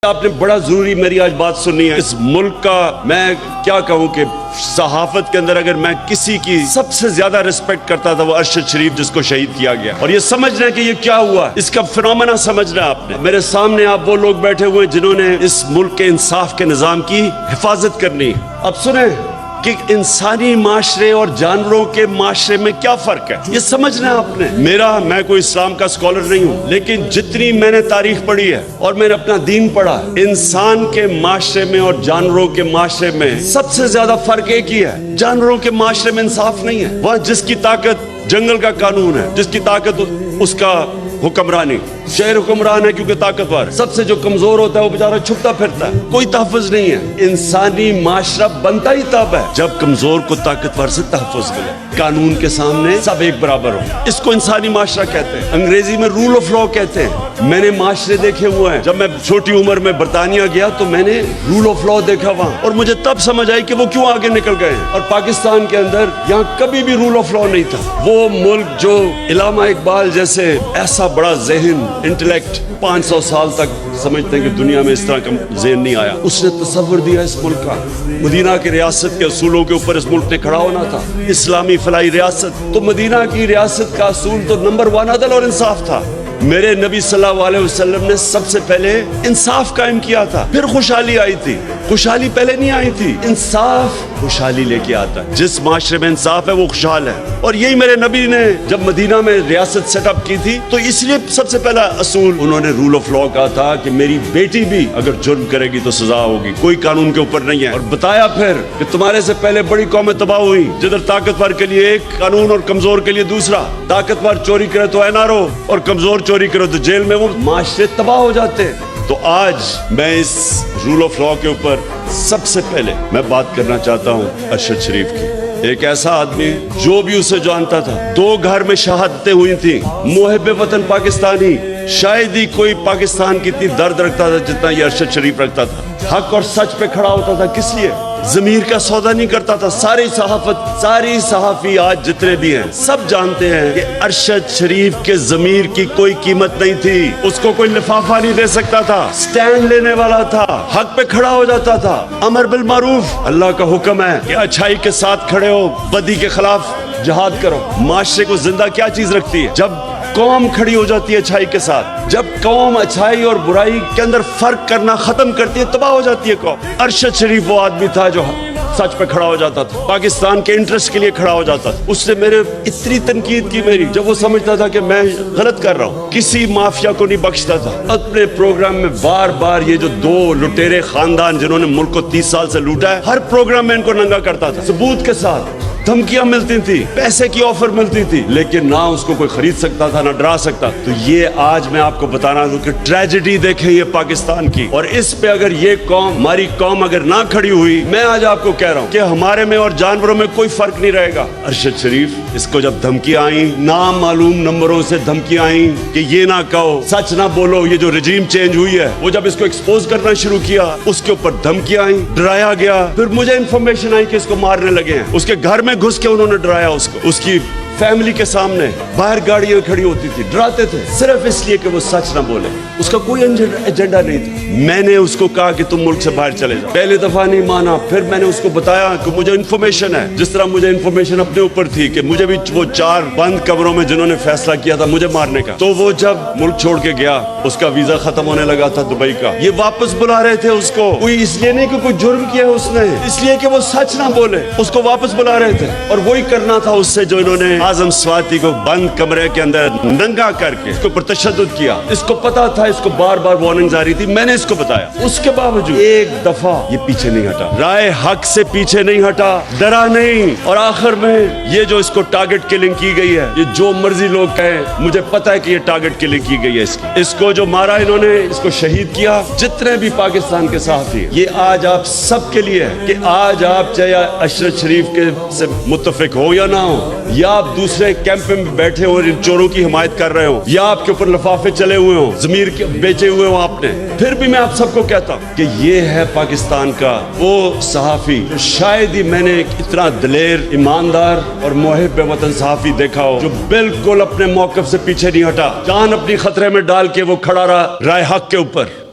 आपने बड़ा जरूरी मेरी आज बात सुननी है। इस मुल्क का मैं क्या कहूँ कि सहाफत के अंदर अगर मैं किसी की सबसे ज्यादा रिस्पेक्ट करता था वो अरशद शरीफ, जिसको शहीद किया गया। और ये समझना है कि ये क्या हुआ, इसका फिनोमेना समझना है आपने। मेरे सामने आप वो लोग बैठे हुए हैं जिन्होंने इस मुल्क के इंसाफ के निजाम की हिफाजत करनी। अब सुने कि इंसानी माशरे और जानवरों के माशरे में क्या फर्क है, ये समझना है आपने। मैं कोई इस्लाम का स्कॉलर नहीं हूँ, लेकिन जितनी मैंने तारीख पढ़ी है और मैंने अपना दीन पढ़ा, इंसान के माशरे में और जानवरों के माशरे में सबसे ज्यादा फर्क एक ही है, जानवरों के माशरे में इंसाफ नहीं है। वह जिसकी ताकत जंगल का कानून है, जिसकी ताकत उसका हुक्मरानी, शहर हुक्मरान है क्योंकि ताकतवर। सबसे जो कमजोर होता है वो बेचारा छुपता फिरता है, कोई तहफ़्फ़ुज़ नहीं है। इंसानी माशरा बनता ही तब है जब कमजोर को ताकतवर से तहफ़्फ़ुज़ मिले, कानून के सामने सब एक बराबर हो। इसको इंसानी माशरा कहते हैं, अंग्रेजी में रूल ऑफ लॉ कहते हैं। मैंने माशरे देखे हुए हैं। जब मैं छोटी उम्र में बरतानिया गया तो मैंने रूल ऑफ लॉ देखा वहाँ, और मुझे तब समझ आई कि वो क्यों आगे निकल गए। और पाकिस्तान के अंदर यहाँ कभी भी रूल ऑफ लॉ नहीं था। वो मुल्क जो इलामा इकबाल जैसे ऐसा बड़ा ज़हन, इंटेलेक्ट 500 साल तक समझते हैं कि दुनिया में इस तरह का ज़हन नहीं आया, उसने तसव्वुर दिया इस मुल्क का। मदीना की रियासत के असूलों के ऊपर इस मुल्क ने खड़ा होना था, इस्लामी फलाई रियासत। तो मदीना की रियासत का असूल तो नंबर 1 अदल और इंसाफ था। मेरे नबी सल्लल्लाहु अलैहि वसल्लम ने सबसे पहले इंसाफ कायम किया था, फिर खुशहाली आई थी। खुशहाली पहले नहीं आई थी, इंसाफ खुशहाली लेके आता है। जिस माशरे में इंसाफ है वो खुशहाल है। और यही मेरे नबी ने जब मदीना में रियासत सेटअप की थी तो इसलिए सबसे पहला असूल उन्होंने रूल ऑफ लॉ कहा था कि मेरी बेटी भी अगर जुर्म करेगी तो सजा होगी, कोई कानून के ऊपर नहीं है। और बताया फिर कि तुम्हारे से पहले बड़ी कौमें तबाह हुई, जिधर ताकतवर के लिए एक कानून और कमजोर के लिए दूसरा। ताकतवर चोरी करे तो एनआरओ और कमजोर चोरी करो तो जेल में। वो माशरे तबाह हो जाते हैं। तो आज मैं इस रूल ऑफ लॉ के ऊपर सबसे पहले मैं बात करना चाहता हूँ अरशद शरीफ की। एक ऐसा आदमी जो भी उसे जानता था, 2 घर में शहादतें हुई थी, मुहिब वतन पाकिस्तानी। शायद ही कोई पाकिस्तान की इतनी दर्द रखता था जितना ये अरशद शरीफ रखता था। हक और सच पे खड़ा होता था। किस लिए? ज़मीर का सौदा नहीं करता था। सारी सहाफ़ी आज जितने भी हैं सब जानते हैं कि अरशद शरीफ के ज़मीर की कोई कीमत नहीं थी। उसको कोई लिफाफा नहीं दे सकता था। स्टैंड लेने वाला था, हक पे खड़ा हो जाता था। अमर बिल मारूफ, अल्लाह का हुक्म है कि अच्छाई के साथ खड़े हो, बदी के खिलाफ जिहाद करो। माशरे को जिंदा क्या चीज रखती है? जब कौम खड़ी हो जाती है अच्छाई के साथ, जब कौम अच्छाई और बुराई के अंदर फर्क करना खत्म करती है, तबाह हो जाती है कौम। अरशद शरीफ वो आदमी था जो सच पे खड़ा हो जाता था, पाकिस्तान के इंटरेस्ट के लिए खड़ा हो जाता था। उसने मेरे इतनी तनकीद की मेरी, जब वो समझता था कि मैं गलत कर रहा हूँ। किसी माफिया को नहीं बख्शता था। अपने प्रोग्राम में बार बार ये जो 2 लुटेरे खानदान जिन्होंने मुल्क को 30 साल से लूटा है, हर प्रोग्राम में इनको नंगा करता था, सबूत के साथ। धमकियां मिलती थी, पैसे की ऑफर मिलती थी, लेकिन ना उसको कोई खरीद सकता था ना डरा सकता। तो ये आज मैं आपको बताना दूं कि ट्रेजेडी देखें ये पाकिस्तान की। और इस पे अगर ये कौम, हमारी कौम अगर ना खड़ी हुई, मैं आज आपको कह रहा हूं कि हमारे में और जानवरों में कोई फर्क नहीं रहेगा। अरशद शरीफ, इसको जब धमकियां आई, नाम मालूम नंबरों से धमकियां आई कि ये ना कहो, सच ना बोलो, ये जो रजीम चेंज हुई है, वो जब इसको एक्सपोज करना शुरू किया, उसके ऊपर धमकियां आई, डराया गया। फिर मुझे इंफॉर्मेशन आई कि इसको मारने लगे हैं। उसके घर में घुस के उन्होंने डराया उसको, उसकी फैमिली के सामने बाहर गाड़ियां खड़ी होती थी, डराते थे सिर्फ इसलिए कि वो सच ना बोले। उसका कोई एजेंडा नहीं था। मैंने उसको कहा कि तुम मुल्क से बाहर चले जाओ। पहले दफा नहीं माना, फिर मैंने उसको बताया कि मुझे इन्फॉर्मेशन है, जिस तरह मुझे इन्फॉर्मेशन अपने ऊपर थी कि मुझे भी वो 4 बंद कमरों में जिन्होंने फैसला किया था मुझे मारने का, तो वो जब मुल्क छोड़ के गया, उसका वीजा खत्म होने लगा था दुबई का, ये वापस बुला रहे थे उसको। कोई इसलिए नहीं कि कोई जुर्म किया उसने, इसलिए कि वो सच ना बोले, उसको वापस बुला रहे थे। और वही करना था उससे जो इन्होंने आजम स्वाति को बंद कमरे के अंदर नंगा करके इसको पर तशद्दुद किया। इसको पता था, इसको बार बार वार्निंग आ रही थी, मैंने इसको बताया। उसके बावजूद एक दफा ये पीछे नहीं हटा, राय हक से पीछे नहीं हटा, डरा नहीं। और आखिर में ये जो इसको टारगेट किलिंग की गई है, ये जो मर्जी लोग कहें, मुझे पता है कि ये टारगेट किलिंग की गई है। इसको जो मारा इन्होंने, इसको शहीद किया, जितने भी पाकिस्तान के सहाफी, ये आज आप सबके लिए है कि आज आप चाहे अरशद शरीफ के से मुत्तफिक हो या ना हो, या आप दूसरे कैंप में बैठे हो और इन चोरों की हिमायत कर रहे हो, या आपके ऊपर लिफाफे चले हुए हो, ज़मीर के बेचे हुए हो आपने, फिर भी मैं आप सबको कहता हूं कि ये है पाकिस्तान का वो सहाफी। शायद ही मैंने इतना दिलेर, ईमानदार और मुहिब वतन सहाफी देखा हो जो बिल्कुल अपने मौक़िफ़ से पीछे नहीं हटा, जान अपनी खतरे में डाल के वो खड़ा रहा राय हक के ऊपर।